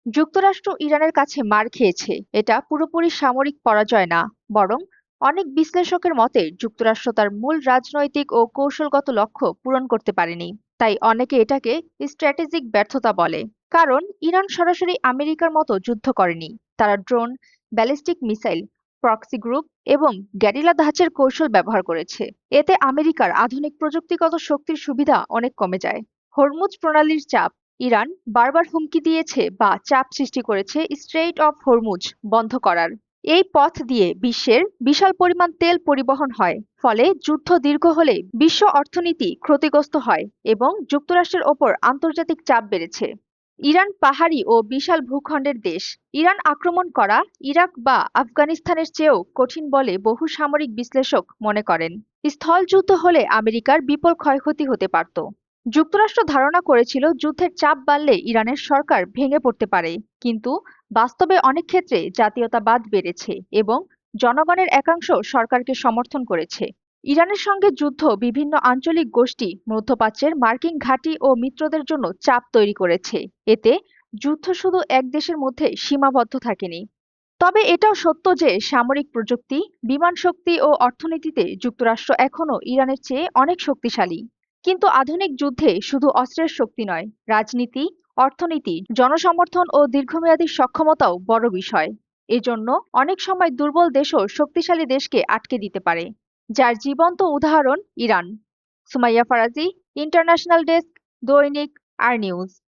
যুক্তরাষ্ট্র ইরানের কাছে মার খেয়েছে, এটা পুরোপুরি সামরিক পরাজয় না, বরং অনেক বিশ্লেষকের মতে যুক্তরাষ্ট্র তার মূল রাজনৈতিক ও কৌশলগত লক্ষ্য পূরণ করতে পারেনি। তাই অনেকে এটাকে স্ট্র্যাটেজিক ব্যর্থতা বলে। কারণ ইরান সরাসরি আমেরিকার মতো যুদ্ধ করেনি। তারা drone, ballistic missile, proxy group এবং গ্যারিলা ধাঁচের কৌশল ব্যবহার করেছে। এতে আমেরিকার আধুনিক প্রযুক্তিগত শক্তির সুবিধা অনেক কমে যায়। হরমুজ প্রণালীর চাপ, ইরান বারবার হুমকি দিয়েছে বা চাপ সৃষ্টি করেছে স্ট্রেইট অফ হরমুজ বন্ধ করার। এই পথ দিয়ে বিশ্বের বিশাল পরিমাণ তেল পরিবহন হয়। ফলে যুদ্ধ দীর্ঘ হলে বিশ্ব অর্থনীতি ক্ষতিগ্রস্ত হয় এবং যুক্তরাষ্ট্রের ওপর আন্তর্জাতিক চাপ বেড়েছে। ইরান পাহাড়ি ও বিশাল ভূখণ্ডের দেশ। ইরান আক্রমণ করা ইরাক বা আফগানিস্তানের চেয়েও কঠিন বলে বহু সামরিক বিশ্লেষক মনে করেন। স্থলযুদ্ধ হলে আমেরিকার বিপুল ক্ষয়ক্ষতি হতে পারত। যুক্তরাষ্ট্র ধারণা করেছিল যুদ্ধের চাপ বাড়লে ইরানের সরকার ভেঙে পড়তে পারে, কিন্তু বাস্তবে অনেক ক্ষেত্রে জাতীয়তাবাদ বেড়েছে এবং জনগণের একাংশ সরকারকে সমর্থন করেছে। ইরানের সঙ্গে যুদ্ধ বিভিন্ন আঞ্চলিক গোষ্ঠী, মধ্যপ্রাচ্যের মার্কিন ঘাঁটি ও মিত্রদের জন্য চাপ তৈরি করেছে। এতে যুদ্ধ শুধু এক দেশের মধ্যে সীমাবদ্ধ থাকেনি। তবে এটাও সত্য যে সামরিক প্রযুক্তি, বিমান শক্তি ও অর্থনীতিতে যুক্তরাষ্ট্র এখনও ইরানের চেয়ে অনেক শক্তিশালী। কিন্তু আধুনিক যুদ্ধে শুধু অস্ত্রের শক্তি নয়, রাজনীতি, অর্থনীতি, জনসমর্থন ও দীর্ঘমেয়াদী সক্ষমতাও বড় বিষয়। এজন্য অনেক সময় দুর্বল দেশও শক্তিশালী দেশকে আটকে দিতে পারে, যার জীবন্ত উদাহরণ Iran. Sumaiya Faraji, international desk, দৈনিক আর নিউজ।